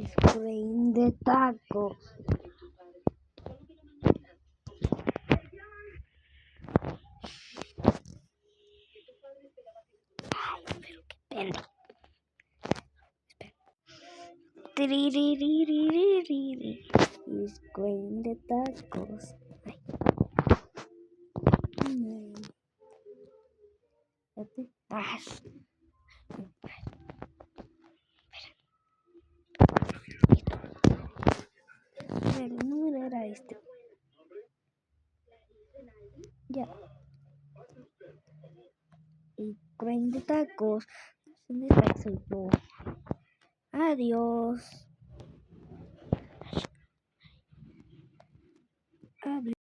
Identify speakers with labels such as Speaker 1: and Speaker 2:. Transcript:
Speaker 1: Screen de tacos. Ay, pero qué pena. Screen de tacos. Ay. El número era este. Ya. Y Screen de tacos. Adiós. Adiós.